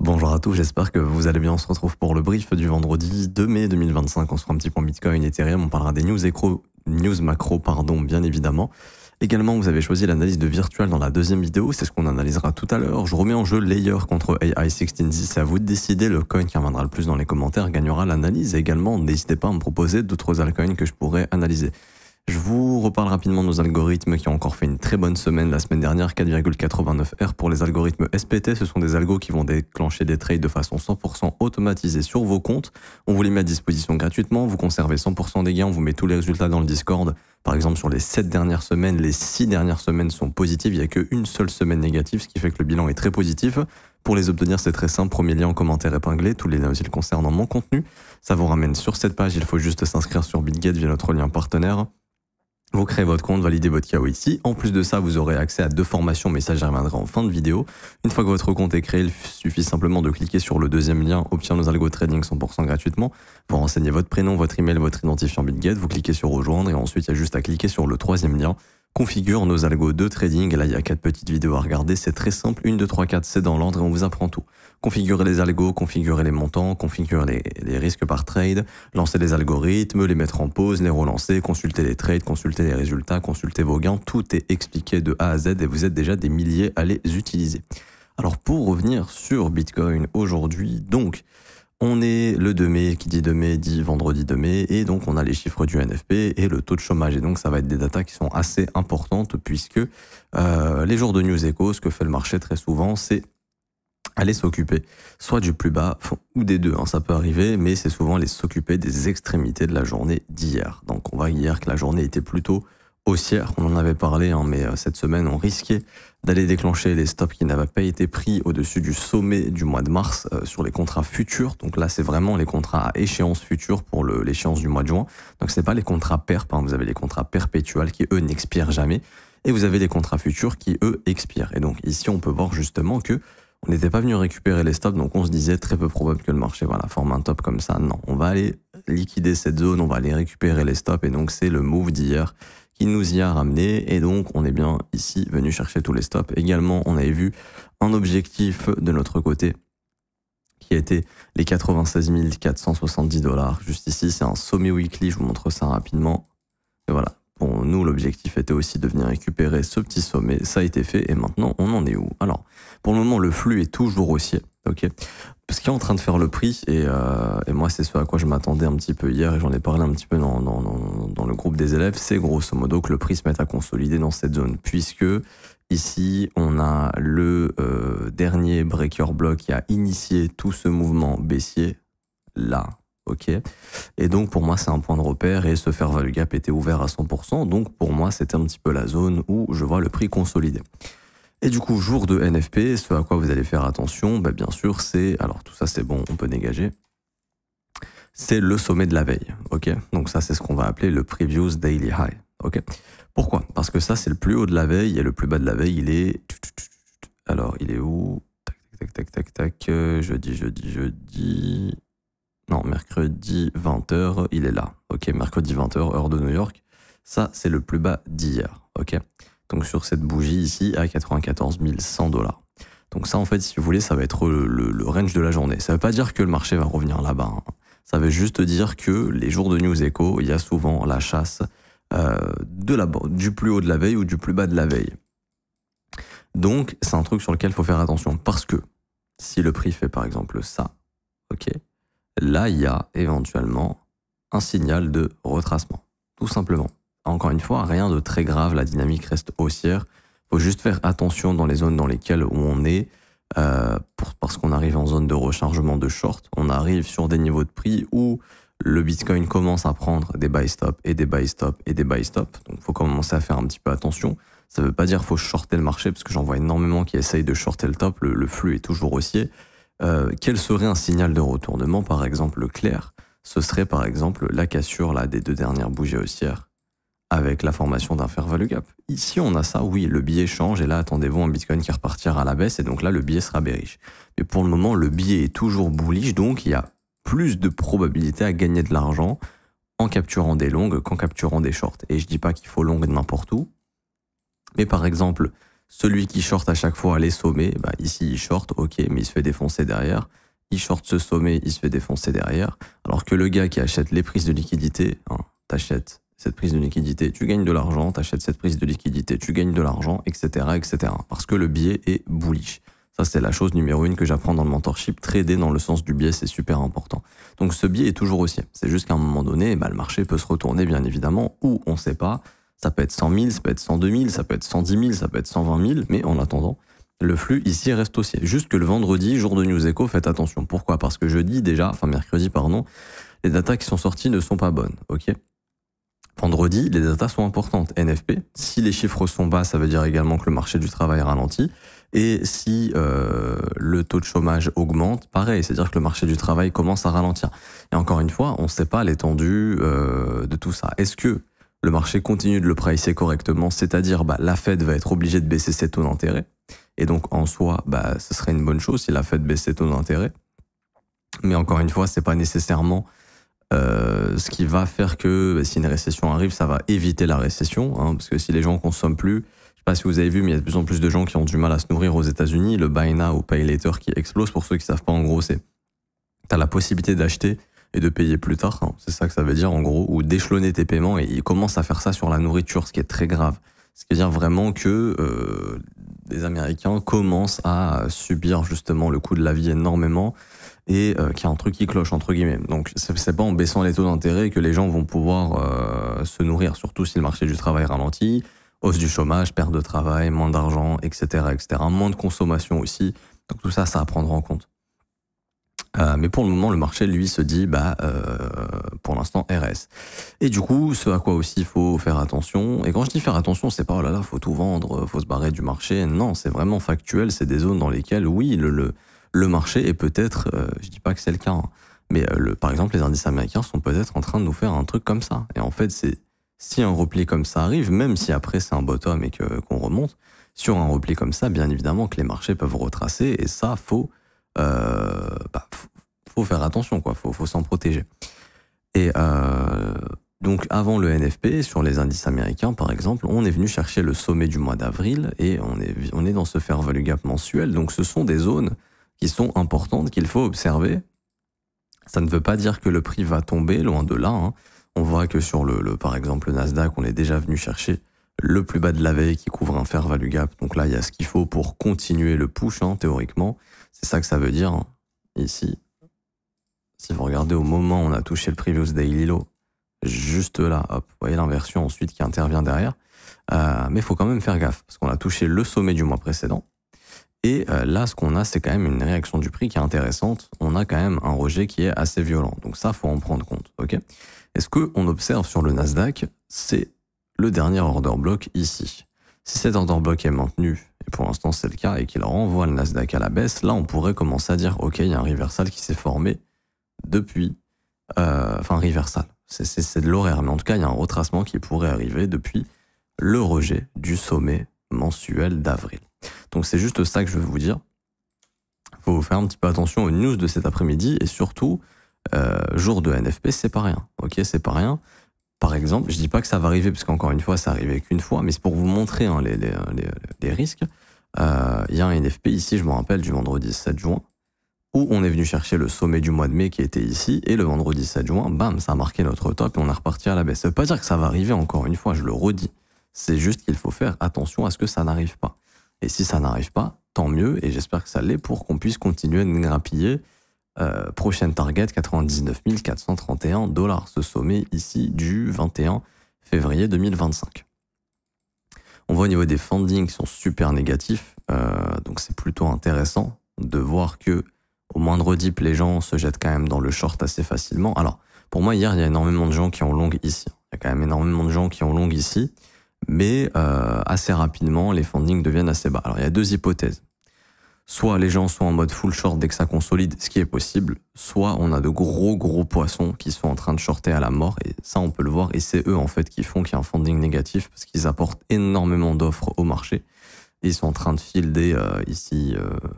Bonjour à tous, j'espère que vous allez bien. On se retrouve pour le brief du vendredi 2 mai 2025. On se fera un petit point Bitcoin, Ethereum, on parlera des news macro, bien évidemment. Également, vous avez choisi l'analyse de virtual dans la deuxième vidéo, c'est ce qu'on analysera tout à l'heure. Je remets en jeu Layer contre AI1610, c'est à vous de décider. Le coin qui reviendra le plus dans les commentaires gagnera l'analyse. Et également, n'hésitez pas à me proposer d'autres altcoins que je pourrais analyser. Je vous reparle rapidement de nos algorithmes qui ont encore fait une très bonne semaine la semaine dernière, 4,89 R pour les algorithmes SPT. Ce sont des algos qui vont déclencher des trades de façon 100% automatisée sur vos comptes. On vous les met à disposition gratuitement, vous conservez 100% des gains, on vous met tous les résultats dans le Discord. Par exemple, sur les 7 dernières semaines, les 6 dernières semaines sont positives, il n'y a qu'une seule semaine négative, ce qui fait que le bilan est très positif. Pour les obtenir, c'est très simple, premier lien en commentaire épinglé, tous les liens aussi concernant mon contenu. Ça vous ramène sur cette page, il faut juste s'inscrire sur BitGet via notre lien partenaire. Vous créez votre compte, validez votre KO ici. En plus de ça, vous aurez accès à 2 formations, mais ça j'y reviendrai en fin de vidéo. Une fois que votre compte est créé, il suffit simplement de cliquer sur le deuxième lien, obtenir nos algo trading 100% gratuitement. Vous renseignez votre prénom, votre email, votre identifiant BitGet, vous cliquez sur rejoindre et ensuite il y a juste à cliquer sur le troisième lien. Configure nos algos de trading. Et là, il y a 4 petites vidéos à regarder. C'est très simple. 1, 2, 3, 4, c'est dans l'ordre et on vous apprend tout. Configurer les algos, configurer les montants, configurer les risques par trade, lancer les algorithmes, les mettre en pause, les relancer, consulter les trades, consulter les résultats, consulter vos gains. Tout est expliqué de A à Z et vous êtes déjà des milliers à les utiliser. Alors, pour revenir sur Bitcoin aujourd'hui, donc, on est le 2 mai, qui dit 2 mai dit vendredi 2 mai, et donc on a les chiffres du NFP et le taux de chômage. Et donc ça va être des datas qui sont assez importantes puisque les jours de news echo, ce que fait le marché très souvent, c'est aller s'occuper soit du plus bas ou des deux, hein, ça peut arriver, mais c'est souvent aller s'occuper des extrémités de la journée d'hier. Donc on voit hier que la journée était plutôt haussière, on en avait parlé, hein, mais cette semaine on risquait d'aller déclencher les stops qui n'avaient pas été pris au-dessus du sommet du mois de mars sur les contrats futurs. Donc là c'est vraiment les contrats à échéance future pour l'échéance du mois de juin. Donc c'est pas les contrats perp, hein, vous avez les contrats perpétuels qui eux n'expirent jamais, et vous avez les contrats futurs qui eux expirent. Et donc ici on peut voir justement que on n'était pas venu récupérer les stops, donc on se disait très peu probable que le marché forme un top comme ça. Non, on va aller liquider cette zone, on va aller récupérer les stops, et donc c'est le move d'hier qui nous y a ramené, et donc on est bien ici venu chercher tous les stops. Également, on avait vu un objectif de notre côté qui a été les 96 470 $. Juste ici, c'est un sommet weekly, je vous montre ça rapidement. Et voilà, pour nous, l'objectif était aussi de venir récupérer ce petit sommet. Ça a été fait, et maintenant, on en est où? Alors, pour le moment, le flux est toujours haussier. Ok. Ce qui est en train de faire le prix, et moi c'est ce à quoi je m'attendais un petit peu hier, et j'en ai parlé un petit peu dans le groupe des élèves, c'est grosso modo que le prix se mette à consolider dans cette zone, puisque ici on a le dernier breaker block qui a initié tout ce mouvement baissier, là, ok, et donc pour moi c'est un point de repère, et ce fair value gap était ouvert à 100%, donc pour moi c'était un petit peu la zone où je vois le prix consolider. Et du coup, jour de NFP, ce à quoi vous allez faire attention, bien sûr, c'est, alors tout ça c'est bon, on peut dégager, c'est le sommet de la veille, ok. Donc ça c'est ce qu'on va appeler le Previous Daily High, ok. Pourquoi? Parce que ça c'est le plus haut de la veille, et le plus bas de la veille, il est, alors il est où? Tac, jeudi, non, mercredi 20h, il est là, ok, mercredi 20h, heure de New York, ça c'est le plus bas d'hier, ok. Donc sur cette bougie ici à 94 100 $. Donc ça en fait, si vous voulez, ça va être le range de la journée. Ça veut pas dire que le marché va revenir là-bas, hein. Ça veut juste dire que les jours de news echo, il y a souvent la chasse du plus haut de la veille ou du plus bas de la veille. Donc c'est un truc sur lequel il faut faire attention, parce que si le prix fait par exemple ça, ok, là il y a éventuellement un signal de retracement, tout simplement. Encore une fois, rien de très grave, la dynamique reste haussière. Il faut juste faire attention dans les zones dans lesquelles on est, parce qu'on arrive en zone de rechargement de short. On arrive sur des niveaux de prix où le Bitcoin commence à prendre des buy stop et des buy stop et des buy stop. Donc il faut commencer à faire un petit peu attention. Ça ne veut pas dire qu'il faut shorter le marché, parce que j'en vois énormément qui essayent de shorter le top. Le flux est toujours haussier. Quel serait un signal de retournement, par exemple clair? Ce serait par exemple la cassure là, des 2 dernières bougies haussières, avec la formation d'un fair value gap. Ici, on a ça, oui, le billet change, et là, attendez-vous un Bitcoin qui repartira à la baisse, et donc là, le billet sera bearish. Mais pour le moment, le billet est toujours bullish, donc il y a plus de probabilité à gagner de l'argent en capturant des longues qu'en capturant des shorts. Et je dis pas qu'il faut long n'importe où, mais par exemple, Celui qui short à chaque fois les sommets, bah ici il short, ok, mais il se fait défoncer derrière. Il short ce sommet, il se fait défoncer derrière. Alors que le gars qui achète les prises de liquidité, hein, t'achètes cette prise de liquidité, tu gagnes de l'argent, t'achètes cette prise de liquidité, tu gagnes de l'argent, etc., etc. Parce que le biais est bullish. Ça, c'est la chose numéro 1 que j'apprends dans le mentorship. Trader dans le sens du biais, c'est super important. Donc ce biais est toujours haussier. C'est juste qu'à un moment donné, bah, le marché peut se retourner, bien évidemment, ou on ne sait pas. Ça peut être 100 000, ça peut être 102 000, ça peut être 110 000, ça peut être 120 000, mais en attendant, le flux ici reste haussier. Juste que le vendredi, jour de News Echo, faites attention. Pourquoi? Parce que mercredi, pardon, les datas qui sont sorties ne sont pas bonnes, ok? Vendredi, les datas sont importantes. NFP, si les chiffres sont bas, ça veut dire également que le marché du travail ralentit. Et si le taux de chômage augmente, pareil, c'est-à-dire que le marché du travail commence à ralentir. Et encore une fois, on ne sait pas l'étendue de tout ça. Est-ce que le marché continue de le pricer correctement, c'est-à-dire bah, la Fed va être obligée de baisser ses taux d'intérêt, et donc en soi, bah, ce serait une bonne chose si la Fed baisse ses taux d'intérêt. Mais encore une fois, c'est pas nécessairement ce qui va faire que si une récession arrive, ça va éviter la récession, hein, parce que si les gens consomment plus, je sais pas si vous avez vu, mais il y a de plus en plus de gens qui ont du mal à se nourrir aux États-Unis. Le buy now ou pay later qui explose, pour ceux qui savent pas, en gros, c'est t'as la possibilité d'acheter et de payer plus tard, hein, c'est ça que ça veut dire en gros, ou d'échelonner tes paiements, et ils commencent à faire ça sur la nourriture, ce qui est très grave. Ce qui veut dire vraiment que les Américains commencent à subir justement le coût de la vie énormément, et qu'il y a un truc qui cloche entre guillemets. Donc c'est pas en baissant les taux d'intérêt que les gens vont pouvoir se nourrir, surtout si le marché du travail ralentit, hausse du chômage, perte de travail, moins d'argent, etc., etc., moins de consommation aussi. Donc tout ça, ça à prendre en compte. Mais pour le moment, le marché, lui, se dit, pour l'instant, RS. Et du coup, ce à quoi aussi il faut faire attention, et quand je dis faire attention, c'est pas, oh là là, faut tout vendre, faut se barrer du marché. Non, c'est vraiment factuel, c'est des zones dans lesquelles, oui, le marché est peut-être, je dis pas que c'est le cas, hein, mais par exemple, les indices américains sont peut-être en train de nous faire un truc comme ça. Et en fait, si un repli comme ça arrive, même si après c'est un bottom et qu'on remonte, sur un repli comme ça, bien évidemment que les marchés peuvent retracer, et ça, faut faire attention, quoi. Faut s'en protéger. Et donc avant le NFP, sur les indices américains par exemple, on est venu chercher le sommet du mois d'avril, et on est dans ce fair value gap mensuel. Donc ce sont des zones qui sont importantes, qu'il faut observer. Ça ne veut pas dire que le prix va tomber, loin de là, hein. On voit que sur par exemple le Nasdaq, on est déjà venu chercher le plus bas de la veille qui couvre un fair value gap. Donc là, il y a ce qu'il faut pour continuer le push, hein, théoriquement. C'est ça que ça veut dire, hein. Ici, si vous regardez au moment où on a touché le previous daily low, juste là, hop, vous voyez l'inversion ensuite qui intervient derrière. Mais il faut quand même faire gaffe, parce qu'on a touché le sommet du mois précédent. Et là, ce qu'on a, c'est quand même une réaction du prix qui est intéressante. On a quand même un rejet qui est assez violent. Donc ça, faut en prendre compte, ok? Et ce qu'on observe sur le Nasdaq, c'est le dernier order block ici. Si cet order block est maintenu, et pour l'instant c'est le cas, et qu'il renvoie le Nasdaq à la baisse, là on pourrait commencer à dire ok, il y a un reversal qui s'est formé depuis, reversal, c'est de l'horaire, mais en tout cas il y a un retracement qui pourrait arriver depuis le rejet du sommet mensuel d'avril. Donc c'est juste ça que je veux vous dire. Il faut faire un petit peu attention aux news de cet après-midi, et surtout jour de NFP, c'est pas rien, ok, c'est pas rien. Par exemple, je dis pas que ça va arriver, parce qu'encore une fois, ça arrivait qu'une fois, mais c'est pour vous montrer, hein, les risques. Il y a un NFP ici, je me rappelle, du vendredi 7 juin, où on est venu chercher le sommet du mois de mai qui était ici, et le vendredi 7 juin, bam, ça a marqué notre top, et on est reparti à la baisse. Ça veut pas dire que ça va arriver, encore une fois, je le redis. C'est juste qu'il faut faire attention à ce que ça n'arrive pas. Et si ça n'arrive pas, tant mieux, et j'espère que ça l'est, pour qu'on puisse continuer de grappiller. Prochaine target, 99 431 $. Ce sommet ici du 21 février 2025. On voit au niveau des fundings qui sont super négatifs, donc c'est plutôt intéressant de voir que au moindre dip, les gens se jettent quand même dans le short assez facilement. Alors, pour moi, hier, il y a énormément de gens qui ont long ici. Il y a quand même énormément de gens qui ont long ici, mais assez rapidement, les fundings deviennent assez bas. Alors, il y a deux hypothèses. Soit les gens sont en mode full short dès que ça consolide, ce qui est possible, soit on a de gros poissons qui sont en train de shorter à la mort, et ça on peut le voir, et c'est eux en fait qui font qu'il y a un funding négatif, parce qu'ils apportent énormément d'offres au marché, et ils sont en train de fielder ici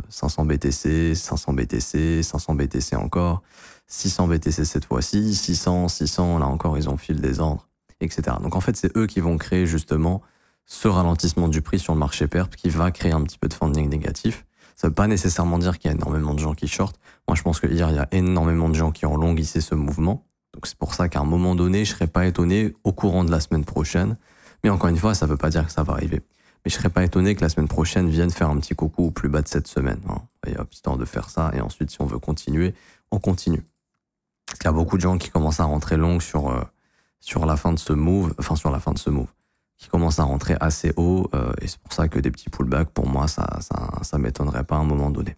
500 BTC, 500 BTC, 500 BTC encore, 600 BTC cette fois-ci, 600, là encore ils ont fil des ordres, etc. Donc en fait c'est eux qui vont créer justement ce ralentissement du prix sur le marché perp qui va créer un petit peu de funding négatif. Ça veut pas nécessairement dire qu'il y a énormément de gens qui shortent. Moi, je pense que hier, il y a énormément de gens qui ont longuissé ce mouvement. Donc, c'est pour ça qu'à un moment donné, je serais pas étonné au courant de la semaine prochaine. Mais encore une fois, ça veut pas dire que ça va arriver. Mais je serais pas étonné que la semaine prochaine vienne faire un petit coucou au plus bas de cette semaine. Hein. Et hop, histoire de faire ça. Et ensuite, si on veut continuer, on continue. Parce qu'il y a beaucoup de gens qui commencent à rentrer long sur la fin de ce move, qui commencent à rentrer assez haut, et c'est pour ça que des petits pullbacks, pour moi, ça m'étonnerait pas à un moment donné.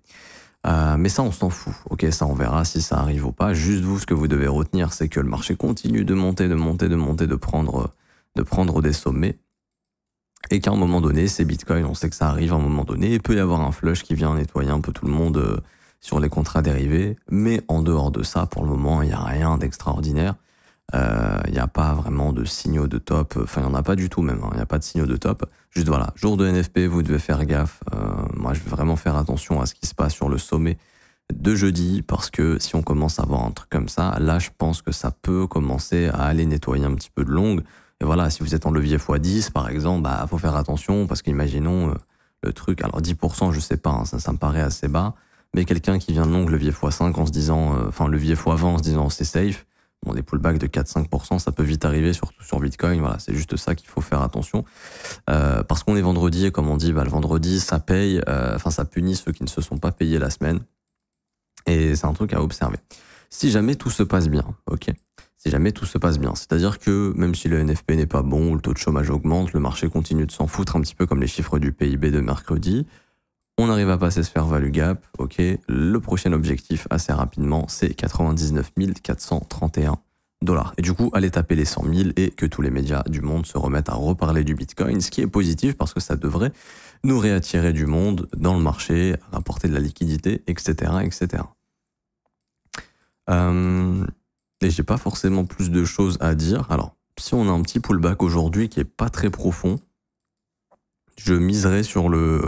Mais ça, on s'en fout. Ok, ça, on verra si ça arrive ou pas. Juste vous, ce que vous devez retenir, c'est que le marché continue de monter, de prendre des sommets, et qu'à un moment donné, ces bitcoins, on sait que ça arrive à un moment donné, il peut y avoir un flush qui vient nettoyer un peu tout le monde sur les contrats dérivés, mais en dehors de ça, pour le moment, il n'y a rien d'extraordinaire. Il n'y a pas vraiment de signaux de top, enfin il n'y en a pas du tout même, il n'y a pas de signaux de top. Juste voilà, jour de NFP, vous devez faire gaffe. Moi je vais vraiment faire attention à ce qui se passe sur le sommet de jeudi, parce que si on commence à voir un truc comme ça, là je pense que ça peut commencer à aller nettoyer un petit peu de long. Et voilà, si vous êtes en levier x10 par exemple, bah faut faire attention, parce qu'imaginons le truc, alors 10% je sais pas, hein, ça me paraît assez bas, mais quelqu'un qui vient de long levier x5 en se disant, levier x20 en se disant c'est safe. Bon, des pullbacks de 4-5%, ça peut vite arriver, surtout sur Bitcoin. Voilà, c'est juste ça qu'il faut faire attention. Parce qu'on est vendredi, et comme on dit, le vendredi, ça paye, ça punit ceux qui ne se sont pas payés la semaine. Et c'est un truc à observer. Si jamais tout se passe bien, ok. Si jamais tout se passe bien, c'est-à-dire que même si le NFP n'est pas bon, ou le taux de chômage augmente, le marché continue de s'en foutre un petit peu comme les chiffres du PIB de mercredi. On arrive à passer ce fair value gap, ok. Le prochain objectif, assez rapidement, c'est 99 431 $. Et du coup, allez taper les 100 000 et que tous les médias du monde se remettent à reparler du Bitcoin, ce qui est positif parce que ça devrait nous réattirer du monde dans le marché, rapporter de la liquidité, etc., etc. Et j'ai pas forcément plus de choses à dire. Alors, si on a un petit pullback aujourd'hui qui est pas très profond, je miserai sur le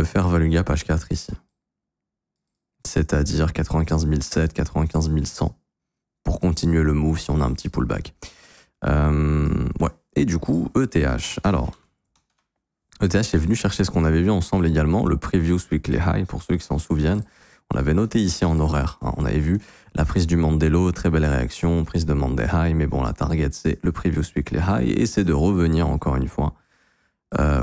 fair value gap H4 ici. C'est-à-dire 95 700, 95 100 pour continuer le move si on a un petit pullback. Ouais. Et du coup, ETH. Alors, ETH est venu chercher ce qu'on avait vu ensemble également, le Previous Weekly High, pour ceux qui s'en souviennent. On l'avait noté ici en horaire. Hein. On avait vu la prise du Mandelo, très belle réaction, prise de Monday High, mais bon, la target, c'est le Previous Weekly High, et c'est de revenir encore une fois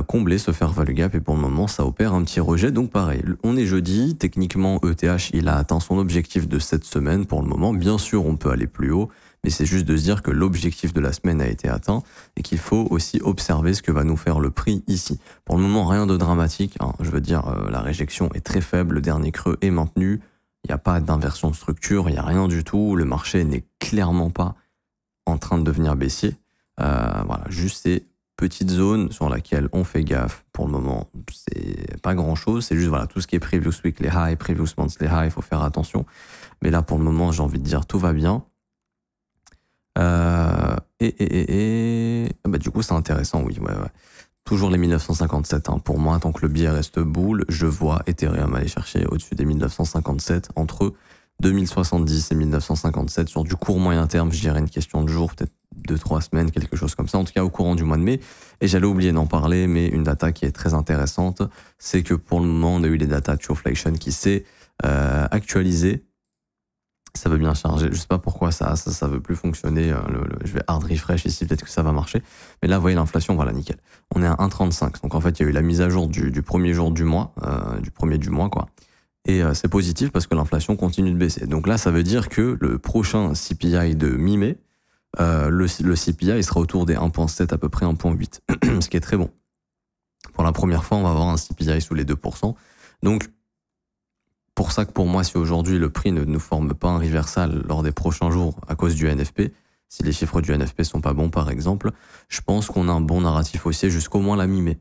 combler ce fair value gap, et pour le moment ça opère un petit rejet. Donc pareil, on est jeudi, techniquement ETH il a atteint son objectif de cette semaine pour le moment. Bien sûr on peut aller plus haut, mais c'est juste de se dire que l'objectif de la semaine a été atteint et qu'il faut aussi observer ce que va nous faire le prix ici. Pour le moment rien de dramatique, hein. Je veux dire la réjection est très faible, le dernier creux est maintenu, il n'y a pas d'inversion de structure, il n'y a rien du tout, le marché n'est clairement pas en train de devenir baissier. Voilà, juste ces petite zone sur laquelle on fait gaffe. Pour le moment, c'est pas grand chose. C'est juste, voilà, tout ce qui est previous weekly high, previous monthly high, il faut faire attention. Mais là, pour le moment, j'ai envie de dire, tout va bien. Bah, du coup, c'est intéressant, oui. Ouais. Toujours les 1957. Hein. Pour moi, tant que le biais reste boule, je vois Ethereum aller chercher au-dessus des 1957, entre 2070 et 1957. Sur du court moyen terme, je dirais une question de jours, peut-être 2-3 semaines, quelque chose comme ça, en tout cas au courant du mois de mai. Et j'allais oublier d'en parler, mais une data qui est très intéressante, c'est que pour le moment, on a eu les data Choflation qui s'est actualisé. Ça veut bien charger, je sais pas pourquoi ça veut plus fonctionner. Je vais hard refresh ici, peut-être que ça va marcher. Mais là, vous voyez l'inflation, voilà, nickel. On est à 1,35. Donc en fait, il y a eu la mise à jour du premier jour du mois, du premier du mois, quoi. Et c'est positif parce que l'inflation continue de baisser. Donc là, ça veut dire que le prochain CPI de mi-mai, le CPI il sera autour des 1,7 à peu près 1,8, ce qui est très bon. Pour la première fois, on va avoir un CPI sous les 2%. Donc, pour ça que pour moi, si aujourd'hui le prix ne nous forme pas un reversal lors des prochains jours à cause du NFP, si les chiffres du NFP sont pas bons par exemple, je pense qu'on a un bon narratif haussier jusqu'au moins la mi-mai.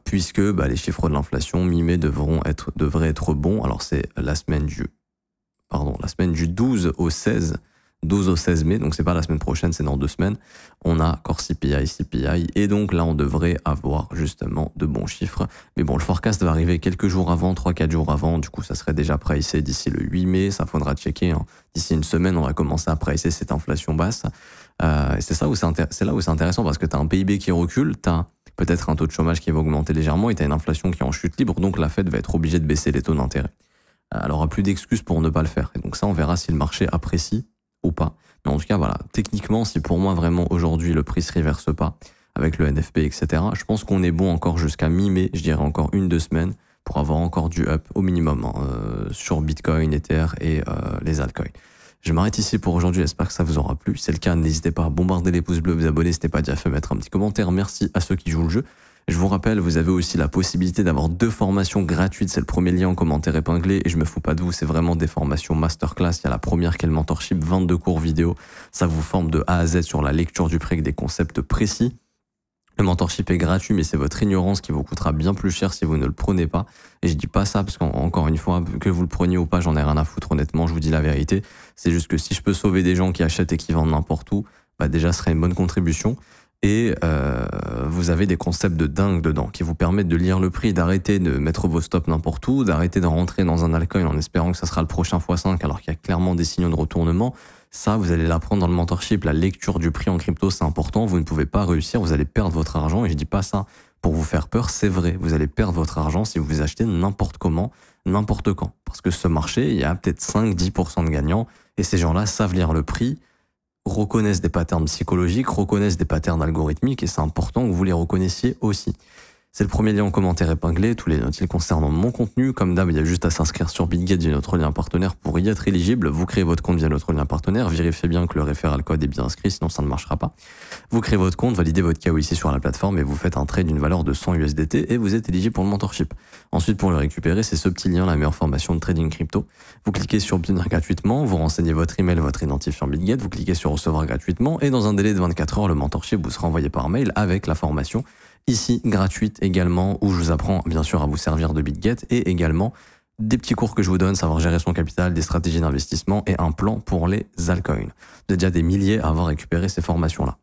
Puisque les chiffres de l'inflation mi-mai devraient être bons. Alors c'est la semaine du 12 au 16 12 au 16 mai, donc c'est pas la semaine prochaine, c'est dans 2 semaines. On a Core CPI, et donc là on devrait avoir justement de bons chiffres. Mais bon, le forecast va arriver quelques jours avant, 3-4 jours avant, du coup ça serait déjà pricé d'ici le 8 mai, ça faudra checker. Hein. D'ici une semaine, on va commencer à pricer cette inflation basse. Et c'est là où c'est intéressant parce que tu as un PIB qui recule, tu as peut-être un taux de chômage qui va augmenter légèrement et tu as une inflation qui est en chute libre, donc la Fed va être obligée de baisser les taux d'intérêt. Elle aura plus d'excuses pour ne pas le faire. Et donc ça, on verra si le marché apprécie ou pas. Mais en tout cas, voilà, techniquement, si pour moi vraiment aujourd'hui le prix se reverse pas avec le NFP, etc., je pense qu'on est bon encore jusqu'à mi-mai, je dirais encore 1-2 semaines pour avoir encore du up au minimum sur Bitcoin, Ether et les altcoins. Je m'arrête ici pour aujourd'hui, j'espère que ça vous aura plu. Si c'est le cas, n'hésitez pas à bombarder les pouces bleus, vous abonner si ce n'est pas déjà fait, mettre un petit commentaire. Merci à ceux qui jouent le jeu. Je vous rappelle, vous avez aussi la possibilité d'avoir 2 formations gratuites. C'est le premier lien en commentaire épinglé et je me fous pas de vous, c'est vraiment des formations masterclass. Il y a la première qui est le mentorship, 22 cours vidéo. Ça vous forme de A à Z sur la lecture du prix avec des concepts précis. Le mentorship est gratuit, mais c'est votre ignorance qui vous coûtera bien plus cher si vous ne le prenez pas. Et je dis pas ça parce qu'encore une fois, que vous le preniez ou pas, j'en ai rien à foutre, honnêtement, je vous dis la vérité. C'est juste que si je peux sauver des gens qui achètent et qui vendent n'importe où, bah déjà, ce serait une bonne contribution. Et vous avez des concepts de dingue dedans qui vous permettent de lire le prix, d'arrêter de mettre vos stops n'importe où, d'arrêter de rentrer dans un altcoin en espérant que ça sera le prochain x5 alors qu'il y a clairement des signaux de retournement. Ça, vous allez l'apprendre dans le mentorship. La lecture du prix en crypto, c'est important. Vous ne pouvez pas réussir, vous allez perdre votre argent. Et je dis pas ça pour vous faire peur, c'est vrai. Vous allez perdre votre argent si vous vous achetez n'importe comment, n'importe quand. Parce que ce marché, il y a peut-être 5-10% de gagnants. Et ces gens-là savent lire le prix, reconnaissent des patterns psychologiques, reconnaissent des patterns algorithmiques. Et c'est important que vous les reconnaissiez aussi. C'est le premier lien en commentaire épinglé, tous les notes concernant mon contenu. Comme d'hab, il y a juste à s'inscrire sur BitGet via notre lien partenaire pour y être éligible. Vous créez votre compte via notre lien partenaire, vérifiez bien que le référent code est bien inscrit, sinon ça ne marchera pas. Vous créez votre compte, validez votre KYC sur la plateforme et vous faites un trade d'une valeur de 100 USDT et vous êtes éligible pour le mentorship. Ensuite, pour le récupérer, c'est ce petit lien, la meilleure formation de trading crypto. Vous cliquez sur obtenir gratuitement, vous renseignez votre email, votre identifiant BitGet, vous cliquez sur recevoir gratuitement et dans un délai de 24 heures, le mentorship vous sera envoyé par mail avec la formation ici gratuite également, où je vous apprends bien sûr à vous servir de BitGet et également des petits cours que je vous donne, savoir gérer son capital, des stratégies d'investissement et un plan pour les altcoins. Vous êtes déjà des milliers à avoir récupéré ces formations-là.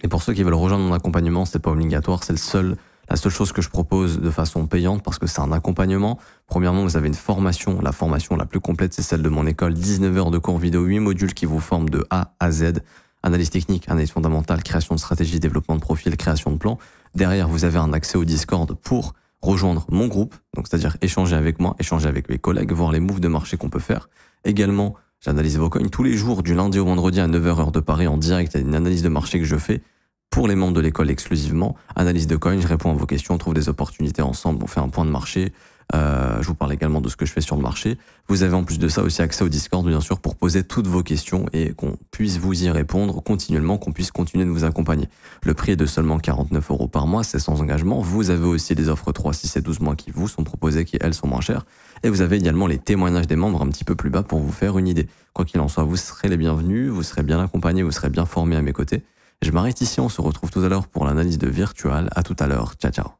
Et pour ceux qui veulent rejoindre mon accompagnement, c'est pas obligatoire, c'est la seule chose que je propose de façon payante parce que c'est un accompagnement. Premièrement, vous avez une formation, la formation la plus complète, c'est celle de mon école, 19 heures de cours vidéo, 8 modules qui vous forment de A à Z. Analyse technique, analyse fondamentale, création de stratégie, développement de profil, création de plan. Derrière, vous avez un accès au Discord pour rejoindre mon groupe, donc c'est-à-dire échanger avec moi, échanger avec mes collègues, voir les moves de marché qu'on peut faire. Également, j'analyse vos coins tous les jours, du lundi au vendredi à 9h heure de Paris en direct. Il y a une analyse de marché que je fais pour les membres de l'école exclusivement. Analyse de coins, je réponds à vos questions, on trouve des opportunités ensemble, on fait un point de marché. Je vous parle également de ce que je fais sur le marché. Vous avez en plus de ça aussi accès au Discord, bien sûr, pour poser toutes vos questions et qu'on puisse vous y répondre continuellement, qu'on puisse continuer de vous accompagner. Le prix est de seulement 49 € par mois, c'est sans engagement. Vous avez aussi les offres 3, 6 et 12 mois qui vous sont proposées, qui elles sont moins chères. Et vous avez également les témoignages des membres un petit peu plus bas pour vous faire une idée. Quoi qu'il en soit, vous serez les bienvenus, vous serez bien accompagnés, vous serez bien formés à mes côtés. Je m'arrête ici, on se retrouve tout à l'heure pour l'analyse de Virtual. À tout à l'heure, ciao ciao.